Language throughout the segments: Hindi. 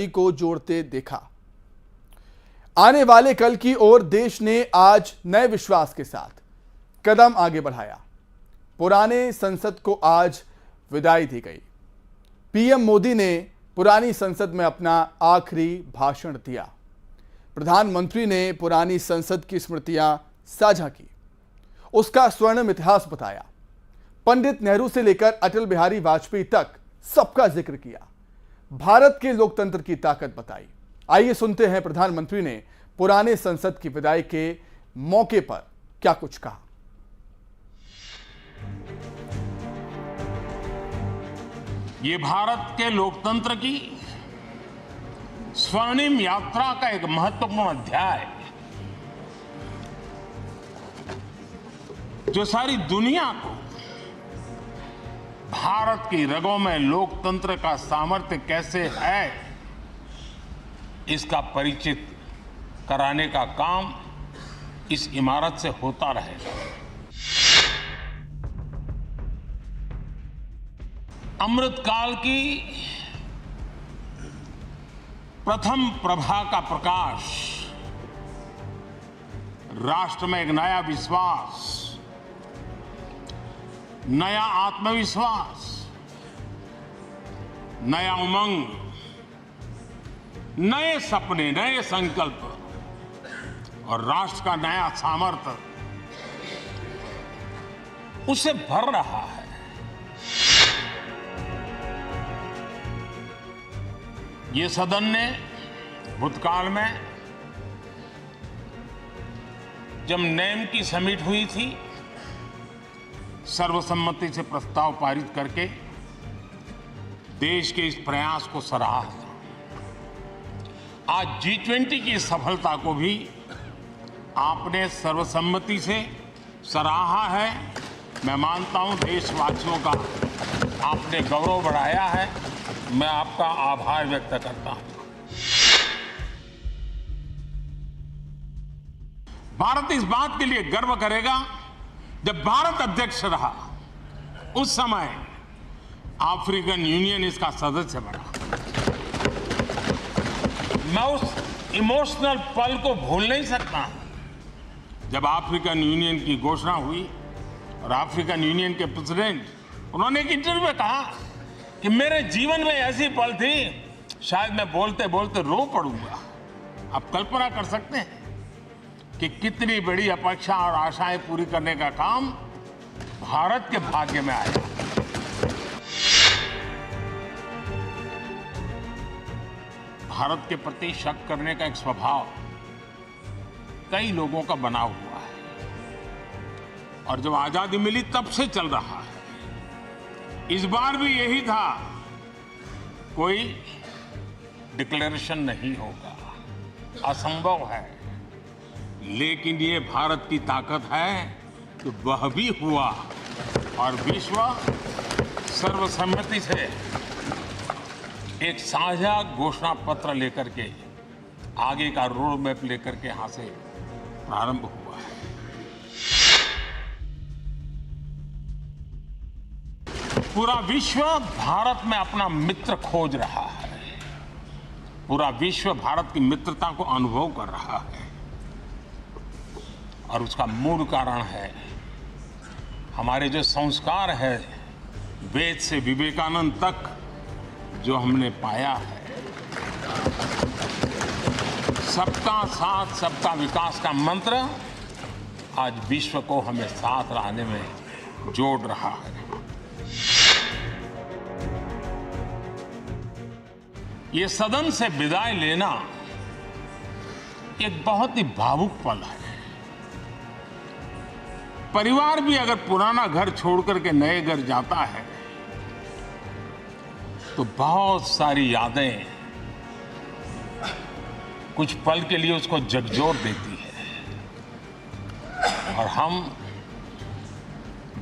को जोड़ते देखा। आने वाले कल की ओर देश ने आज नए विश्वास के साथ कदम आगे बढ़ाया। पुराने संसद को आज विदाई दी गई। पीएम मोदी ने पुरानी संसद में अपना आखिरी भाषण दिया। प्रधानमंत्री ने पुरानी संसद की स्मृतियां साझा की, उसका स्वर्णिम इतिहास बताया। पंडित नेहरू से लेकर अटल बिहारी वाजपेयी तक सबका जिक्र किया। भारत के लोकतंत्र की ताकत बताई। आइए सुनते हैं प्रधानमंत्री ने पुराने संसद की विदाई के मौके पर क्या कुछ कहा। ये भारत के लोकतंत्र की स्वर्णिम यात्रा का एक महत्वपूर्ण अध्याय है, जो सारी दुनिया को भारत की रगों में लोकतंत्र का सामर्थ्य कैसे है, इसका परिचित कराने का काम इस इमारत से होता रहेगा। अमृतकाल की प्रथम प्रभा का प्रकाश राष्ट्र में एक नया विश्वास, नया आत्मविश्वास, नया उमंग, नए सपने, नए संकल्प और राष्ट्र का नया सामर्थ्य उससे भर रहा है। ये सदन ने भूतकाल में जब नेम की समिट हुई थी, सर्वसम्मति से प्रस्ताव पारित करके देश के इस प्रयास को सराहा था। आज G20 की सफलता को भी आपने सर्वसम्मति से सराहा है। मैं मानता हूं देशवासियों का आपने गौरव बढ़ाया है। मैं आपका आभार व्यक्त करता हूं। भारत इस बात के लिए गर्व करेगा, जब भारत अध्यक्ष रहा उस समय अफ्रीकन यूनियन इसका सदस्य बना। मैं उस इमोशनल पल को भूल नहीं सकता जब अफ्रीकन यूनियन की घोषणा हुई और अफ्रीकन यूनियन के प्रेसिडेंट उन्होंने एक इंटरव्यू में कहा कि मेरे जीवन में ऐसी पल थी, शायद मैं बोलते बोलते रो पड़ूंगा। आप कल्पना कर सकते हैं कि कितनी बड़ी अपेक्षा और आशाएं पूरी करने का काम भारत के भाग्य में आया। भारत के प्रति शक करने का एक स्वभाव कई लोगों का बना हुआ है और जब आजादी मिली तब से चल रहा है। इस बार भी यही था, कोई डिक्लेरेशन नहीं होगा, असंभव है। लेकिन ये भारत की ताकत है कि वह भी हुआ और विश्व सर्वसम्मति से एक साझा घोषणा पत्र लेकर के आगे का रोड मैप लेकर के यहां से प्रारंभ हुआ है। पूरा विश्व भारत में अपना मित्र खोज रहा है। पूरा विश्व भारत की मित्रता को अनुभव कर रहा है और उसका मूल कारण है हमारे जो संस्कार है, वेद से विवेकानंद तक जो हमने पाया है। सबका साथ सबका विकास का मंत्र आज विश्व को हमें साथ रहने में जोड़ रहा है। ये सदन से विदाई लेना एक बहुत ही भावुक पल है। परिवार भी अगर पुराना घर छोड़कर के नए घर जाता है तो बहुत सारी यादें कुछ पल के लिए उसको झकझोर देती है। और हम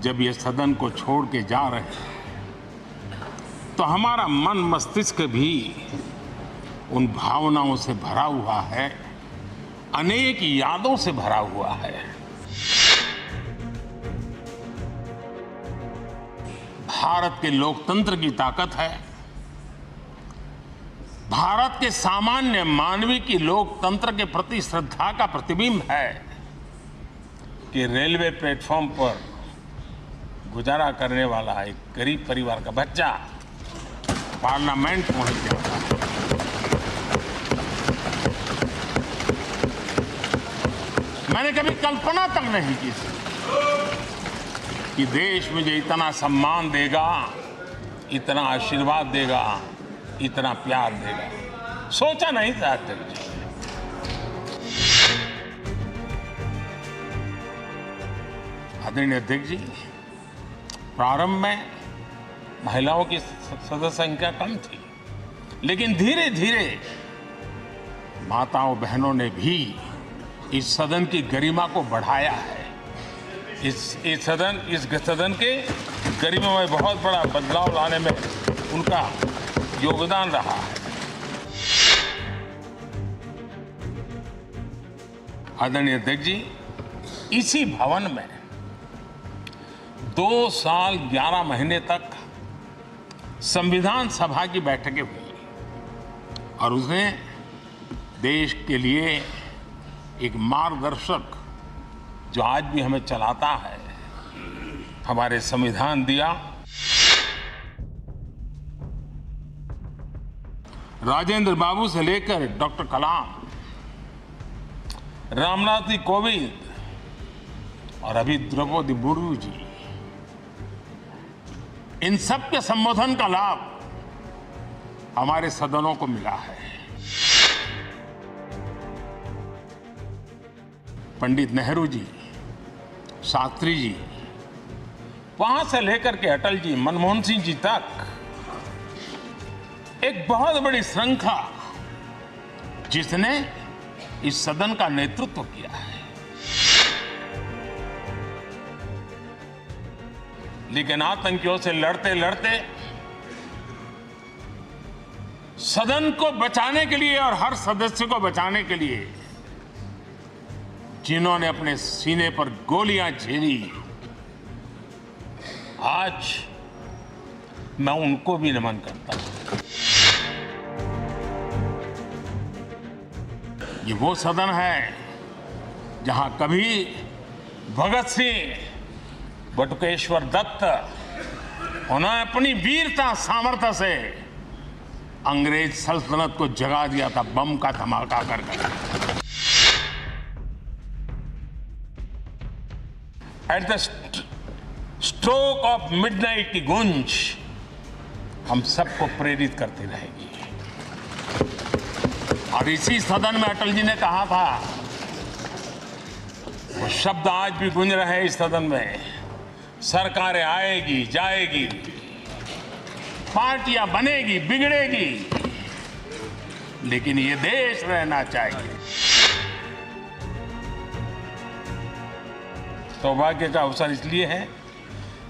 जब ये सदन को छोड़ के जा रहे हैं तो हमारा मन मस्तिष्क भी उन भावनाओं से भरा हुआ है, अनेक यादों से भरा हुआ है। भारत के लोकतंत्र की ताकत है भारत के सामान्य मानवीय की लोकतंत्र के प्रति श्रद्धा का प्रतिबिंब है कि रेलवे प्लेटफॉर्म पर गुजारा करने वाला एक गरीब परिवार का बच्चा पार्लियामेंट पहुंच जाता है। मैंने कभी कल्पना तक नहीं की थी कि देश मुझे इतना सम्मान देगा, इतना आशीर्वाद देगा, इतना प्यार देगा। सोचा नहीं था अध्यक्ष जी। आदरणीय अध्यक्ष जी, प्रारंभ में महिलाओं की सदस्य संख्या कम थी, लेकिन धीरे धीरे माताओं बहनों ने भी इस सदन की गरिमा को बढ़ाया है। इस सदन के गरिमा में बहुत बड़ा बदलाव लाने में उनका योगदान रहा है। आदरणीय अध्यक्ष जी, इसी भवन में 2 साल 11 महीने तक संविधान सभा की बैठकें हुई और उसने देश के लिए एक मार्गदर्शक जो आज भी हमें चलाता है, हमारे संविधान दिया। राजेंद्र बाबू से लेकर डॉक्टर कलाम, रामनाथ जी कोविंद और अभी द्रौपदी मुर्मू जी, इन सब के संबोधन का लाभ हमारे सदनों को मिला है। पंडित नेहरू जी, शास्त्री जी, वहां से लेकर के अटल जी, मनमोहन सिंह जी तक एक बहुत बड़ी श्रृंखला जिसने इस सदन का नेतृत्व किया है। लेकिन आतंकियों से लड़ते लड़ते सदन को बचाने के लिए और हर सदस्य को बचाने के लिए जिन्होंने अपने सीने पर गोलियां झेली, आज मैं उनको भी नमन करता हूं। ये वो सदन है जहां कभी भगत सिंह, बटुकेश्वर दत्त उन्होंने अपनी वीरता सामर्थ्य से अंग्रेज सल्तनत को जगा दिया था बम का धमाका कर। At the stroke of midnight की गूंज हम सबको प्रेरित करती रहेगी। और इसी सदन में अटल जी ने कहा था, वो शब्द आज भी गूंज रहे हैं इस सदन में, सरकारें आएगी जाएगी, पार्टियां बनेगी बिगड़ेगी, लेकिन ये देश रहना चाहिए। सौभाग्य का अवसर इसलिए है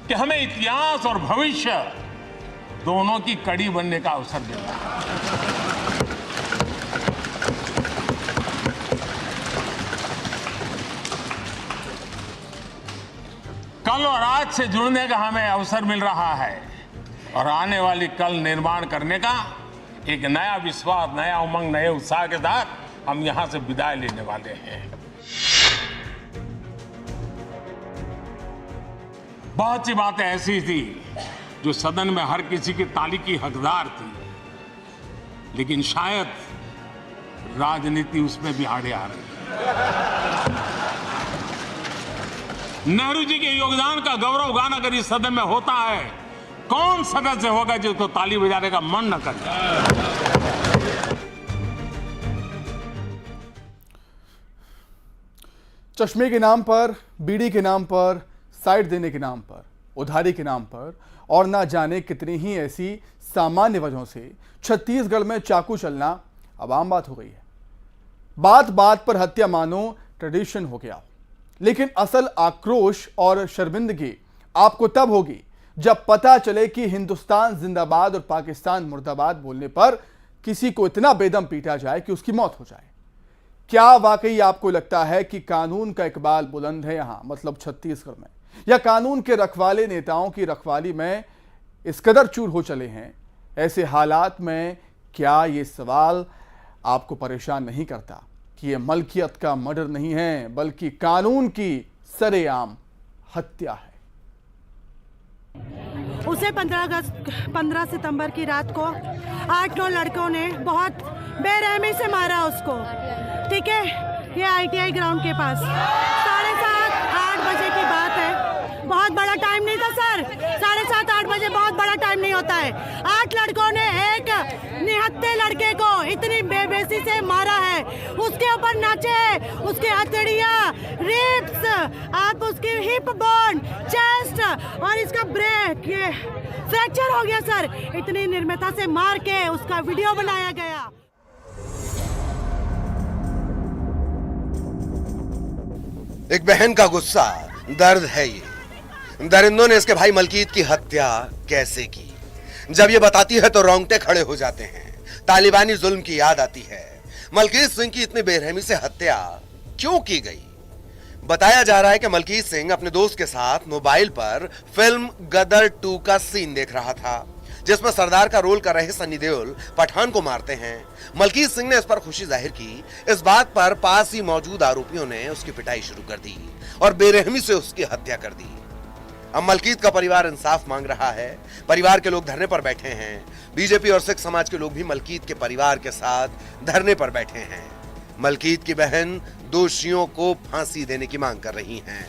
कि हमें इतिहास और भविष्य दोनों की कड़ी बनने का अवसर मिला है। कल और आज से जुड़ने का हमें अवसर मिल रहा है और आने वाली कल निर्माण करने का एक नया विश्वास, नया उमंग, नए उत्साह के साथ हम यहां से विदाई लेने वाले हैं। बहुत सी बातें ऐसी थी जो सदन में हर किसी की ताली की हकदार थी, लेकिन शायद राजनीति उसमें भी आड़े आ रही है। नेहरू जी के योगदान का गौरव गान अगर इस सदन में होता है, कौन सदस्य होगा जिसको ताली बजाने का मन न करे। चश्मे के नाम पर, बीड़ी के नाम पर, साइड देने के नाम पर, उधारी के नाम पर और ना जाने कितनी ही ऐसी सामान्य वजहों से छत्तीसगढ़ में चाकू चलना अब आम बात हो गई है। बात बात पर हत्या मानो ट्रेडिशन हो गया। लेकिन असल आक्रोश और शर्मिंदगी आपको तब होगी जब पता चले कि हिंदुस्तान जिंदाबाद और पाकिस्तान मुर्दाबाद बोलने पर किसी को इतना बेदम पीटा जाए कि उसकी मौत हो जाए। क्या वाकई आपको लगता है कि कानून का इकबाल बुलंद है यहां, मतलब छत्तीसगढ़ में, या कानून के रखवाले नेताओं की रखवाली में इस कदर चूर हो चले हैं? ऐसे हालात में क्या ये सवाल आपको परेशान नहीं करता कि ये मलकियत का मर्डर नहीं है बल्कि कानून की सरेआम हत्या है? उसे 15 सितंबर की रात को 8-9 लड़कों ने बहुत बेरहमी से मारा उसको, ठीक है। ये ITI ग्राउंड के पास 7:30-8 बजे की बात है। बहुत बड़ा टाइम नहीं था सर, 7:30-8 बजे बहुत बड़ा टाइम नहीं होता है। 8 लड़कों ने एक निहत्थे लड़के को इतनी बेबसी से मारा है, उसके ऊपर नाचे, उसके हथेलियाँ, रिब्स, आप उसकी हिप बोन, चेस्ट और इसका ब्रेक ये फ्रैक्चर हो गया सर। इतनी निर्ममता से मार के उसका वीडियो बनाया गया। एक बहन का गुस्सा, दर्द है ये। दरिंदों ने इसके भाई मलकीत की हत्या कैसे की? जब ये बताती है तो रोंगटे खड़े हो जाते हैं। तालिबानी जुल्म की याद आती है। मलकीत सिंह की इतनी बेरहमी से हत्या क्यों की गई? बताया जा रहा है कि मलकीत सिंह अपने दोस्त के साथ मोबाइल पर फिल्म गदर 2 का सीन देख रहा था, जिसमें सरदार का रोल कर रहे सनी देओल पठान को मारते हैं। मलकीत सिंह ने इस पर खुशी जाहिर की। इस बात पर पास ही मौजूद आरोपियों ने उसकी पिटाई शुरू कर दी और बेरहमी से उसकी हत्या कर दी। अब मलकीत का परिवार इंसाफ मांग रहा है। परिवार के लोग धरने पर बैठे हैं। बीजेपी और सिख समाज के लोग भी मलकीत के परिवार के साथ धरने पर बैठे हैं। मलकीत की बहन दोषियों को फांसी देने की मांग कर रही हैं।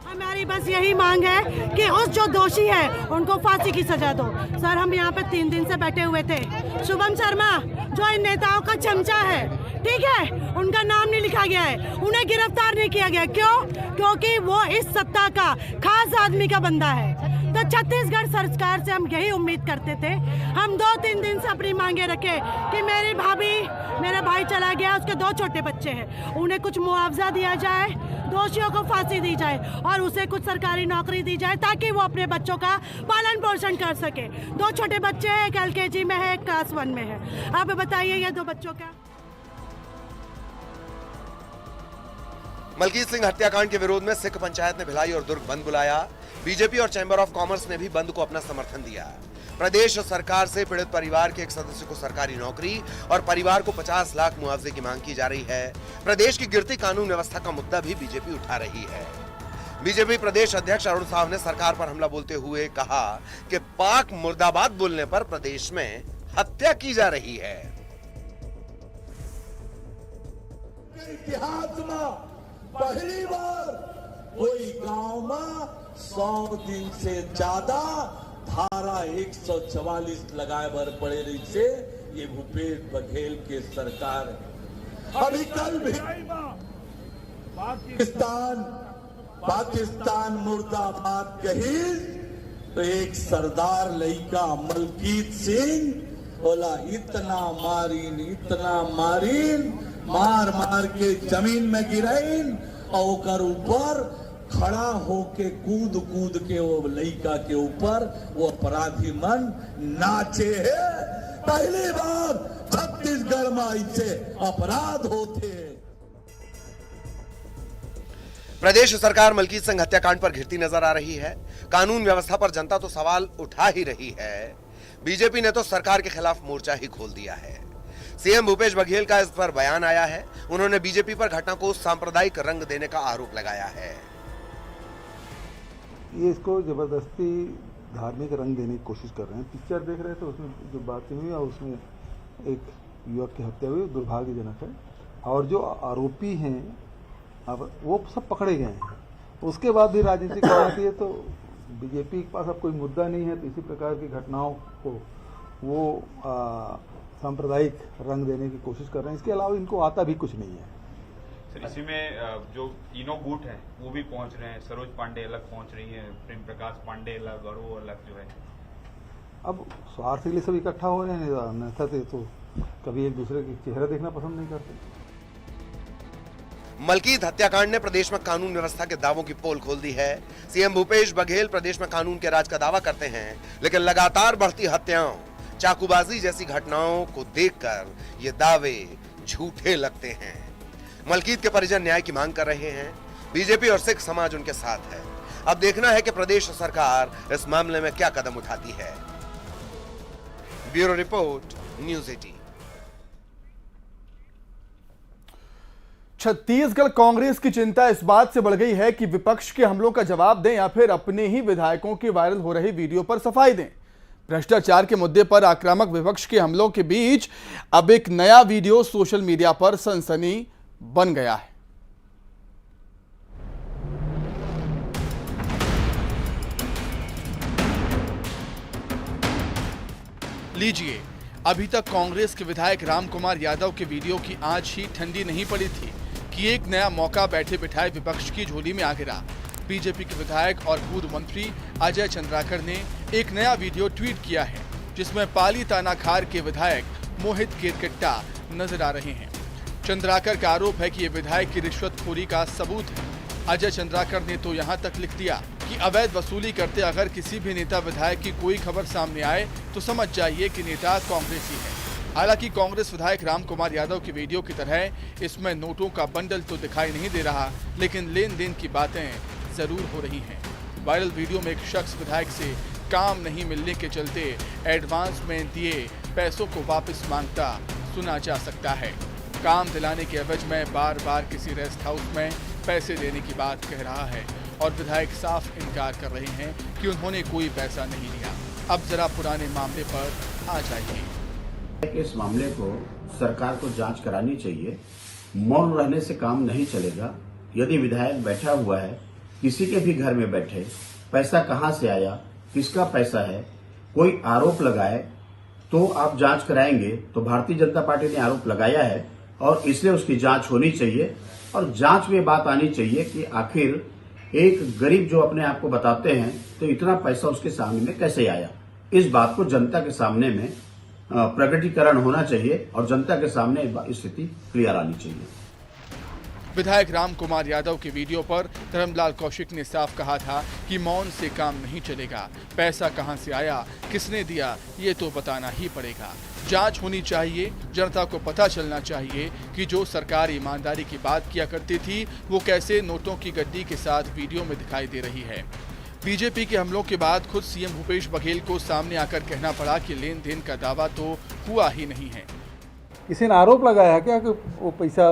हमारी बस यही मांग है कि उस जो दोषी है उनको फांसी की सजा दो। सर हम यहाँ पे 3 दिन से बैठे हुए थे। शुभम शर्मा जो इन नेताओं का चमचा है, ठीक है, उनका नाम नहीं लिखा गया है, उन्हें गिरफ्तार नहीं किया गया। क्यों? क्योंकि वो इस सत्ता का खास आदमी का बंदा है। तो छत्तीसगढ़ सरकार से हम यही उम्मीद करते थे। हम 2-3 दिन से अपनी मांगे रखे कि मेरी भाभी, मेरा भाई चला गया, उसके 2 छोटे बच्चे हैं, उन्हें कुछ मुआवजा दिया जाए, दोषियों को फांसी दी जाए और उसे कुछ सरकारी नौकरी दी जाए ताकि वो अपने बच्चों का पालन पोषण कर सके। 2 छोटे बच्चे हैं, एक LKG में है, एक क्लास 1 में है। आप बताइए ये 2 बच्चों का। मलकीत सिंह हत्याकांड के विरोध में सिख पंचायत ने भिलाई और दुर्ग बंद बुलाया। बीजेपी और चैंबर ऑफ कॉमर्स ने भी बंद को अपना समर्थन दिया। प्रदेश सरकार से पीड़ित परिवार के एक सदस्य को सरकारी नौकरी और परिवार को 50 लाख मुआवजे की मांग की जा रही है। प्रदेश की गिरती कानून व्यवस्था का मुद्दा भी बीजेपी उठा रही है। बीजेपी प्रदेश अध्यक्ष अरुण साव ने सरकार पर हमला बोलते हुए कहा कि पाक मुर्दाबाद बोलने पर प्रदेश में हत्या की जा रही है। इतिहास में पहली बार कोई गांव में 100 दिन से ज्यादा धारा 144 लगाए बर पड़े रही से ये भूपेश बघेल के सरकार है। अभी कल भी पाकिस्तान मुर्दाबाद कही तो एक सरदार लड़का मलकीत सिंह बोला इतना मारीन मार मार के जमीन में गिराइन और ऊपर खड़ा होके कूद के वो लड़का के ऊपर वो अपराधी मन नाचे है। पहली बार छत्तीसगढ़ में ऐसे अपराध होते। प्रदेश सरकार मलकीत सिंह हत्याकांड पर घिरती नजर आ रही है। कानून व्यवस्था पर जनता तो सवाल उठा ही रही है। बीजेपी ने तो सरकार के खिलाफ मोर्चा ही खोल दिया है। सीएम भूपेश बघेल का इस पर बयान आया है। उन्होंने बीजेपी पर घटना को सांप्रदायिक रंग देने का आरोप लगाया है। ये इसको जबरदस्ती धार्मिक रंग देने की कोशिश कर रहे हैं। पिक्चर देख रहे थे, उसमें जो बातें हुई और उसमें एक युवक की हत्या हुई, दुर्भाग्यजनक है। और जो आरोपी हैं अब वो सब पकड़े गए हैं। उसके बाद भी राजनीति कराती है तो बीजेपी के पास अब कोई मुद्दा नहीं है, तो इसी प्रकार की घटनाओं को वो सांप्रदायिक रंग देने की कोशिश कर रहे हैं। इसके अलावा इनको आता भी कुछ नहीं है। सर इसी में जो तीनों गुट हैं वो भी पहुंच रहे हैं। सरोज पांडे अलग पहुंच रही है, प्रेम प्रकाश पांडे अलग और वो अलग जो है। अब स्वार्थ के लिए सब इकट्ठा हो रहे हैं, अन्यथा तो कभी एक दूसरे के चेहरा देखना पसंद नहीं करते। मलकीत हत्याकांड ने प्रदेश में कानून व्यवस्था के दावों की पोल खोल दी है। सीएम भूपेश बघेल प्रदेश में कानून के राज का दावा करते हैं, लेकिन लगातार बढ़ती हत्याओं, चाकूबाजी जैसी घटनाओं को देखकर ये दावे झूठे लगते हैं। मलकीत के परिजन न्याय की मांग कर रहे हैं। बीजेपी और सिख समाज उनके साथ है। अब देखना है कि प्रदेश सरकार इस मामले में क्या कदम उठाती है। Bureau report, news 18। Chhattisgarh Congress की चिंता इस बात से बढ़ गई है कि विपक्ष के हमलों का जवाब दें या फिर अपने ही विधायकों के वायरल हो रही वीडियो पर सफाई दें। भ्रष्टाचार के मुद्दे पर आक्रामक विपक्ष के हमलों के बीच अब एक नया वीडियो सोशल मीडिया पर सनसनी बन गया है। लीजिए, अभी तक कांग्रेस के विधायक रामकुमार यादव के वीडियो की आंच ही ठंडी नहीं पड़ी थी कि एक नया मौका बैठे बिठाए विपक्ष की झोली में आ गिरा। बीजेपी के विधायक और पूर्व मंत्री अजय चंद्राकर ने एक नया वीडियो ट्वीट किया है जिसमें पाली तानाखार के विधायक मोहित केरकेट्टा नजर आ रहे हैं। चंद्राकर का आरोप है कि ये विधायक की रिश्वतखोरी का सबूत है। अजय चंद्राकर ने तो यहां तक लिख दिया कि अवैध वसूली करते अगर किसी भी नेता विधायक की कोई खबर सामने आए तो समझ जाइए कि नेता कांग्रेसी है। हालांकि कांग्रेस विधायक रामकुमार यादव की वीडियो की तरह इसमें नोटों का बंडल तो दिखाई नहीं दे रहा, लेकिन लेन देन की बातें जरूर हो रही हैं। वायरल वीडियो में एक शख्स विधायक से काम नहीं मिलने के चलते एडवांस में दिए पैसों को वापस मांगता सुना जा सकता है। काम दिलाने के एवज में बार बार किसी रेस्ट हाउस में पैसे देने की बात कह रहा है और विधायक साफ इनकार कर रहे हैं कि उन्होंने कोई पैसा नहीं लिया। अब जरा पुराने मामले पर आ जाइए। इस मामले को सरकार को जांच करानी चाहिए। मौन रहने से काम नहीं चलेगा। यदि विधायक बैठा हुआ है, किसी के भी घर में बैठे, पैसा कहां से आया, किसका पैसा है, कोई आरोप लगाए तो आप जांच कराएंगे। तो भारतीय जनता पार्टी ने आरोप लगाया है और इसलिए उसकी जांच होनी चाहिए और जांच में बात आनी चाहिए कि आखिर एक गरीब जो अपने आप को बताते हैं तो इतना पैसा उसके सामने में कैसे आया। इस बात को जनता के सामने में प्रकटीकरण होना चाहिए और जनता के सामने स्थिति क्लियर आनी चाहिए। विधायक रामकुमार यादव के वीडियो पर धर्मलाल कौशिक ने साफ कहा था कि मौन से काम नहीं चलेगा। पैसा कहां से आया, किसने दिया, ये तो बताना ही पड़ेगा। जांच होनी चाहिए। जनता को पता चलना चाहिए कि जो सरकार ईमानदारी की बात किया करती थी वो कैसे नोटों की गड्डी के साथ वीडियो में दिखाई दे रही है। बीजेपी के हमलों के बाद खुद सीएम भूपेश बघेल को सामने आकर कहना पड़ा कि लेन देन का दावा तो हुआ ही नहीं है। किसी ने आरोप लगाया है क्या कि वो पैसा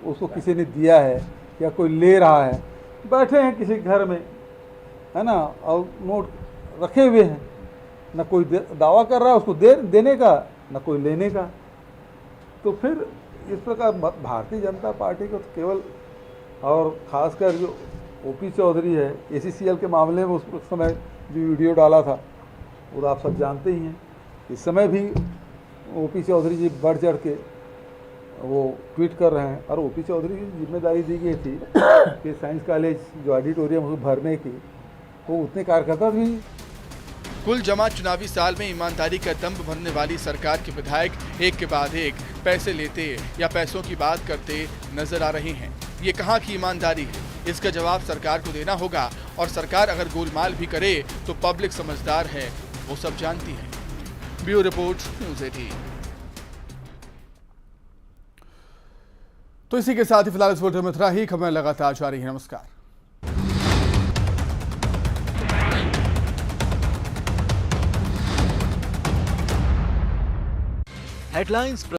उसको किसी ने दिया है या कोई ले रहा है? बैठे हैं किसी घर में, है ना, और नोट रखे हुए हैं, न कोई दावा कर रहा है उसको देने का, न कोई लेने का। तो फिर इस प्रकार भारतीय जनता पार्टी को तो केवल, और ख़ासकर जो ओपी चौधरी है ACCL के मामले में उस समय जो वीडियो डाला था वो आप सब जानते ही हैं। इस समय भी ओपी चौधरी जी बढ़ चढ़ के वो ट्वीट कर रहे हैं और ओपी चौधरी की जिम्मेदारी दी गई थी कि साइंस कॉलेज जो ऑडिटोरियम उसको भरने की, वो उतने कार्यकर्ता भी। कुल जमा चुनावी साल में ईमानदारी का दंभ भरने वाली सरकार के विधायक एक के बाद एक पैसे लेते या पैसों की बात करते नजर आ रहे हैं। ये कहाँ की ईमानदारी है? इसका जवाब सरकार को देना होगा और सरकार अगर गोलमाल भी करे तो पब्लिक समझदार है, वो सब जानती है। Bureau report, news 18। तो इसी के साथ ही फिलहाल इस बुलेटिन में इतना ही। खबरें लगातार जारी है। नमस्कार। हेडलाइंस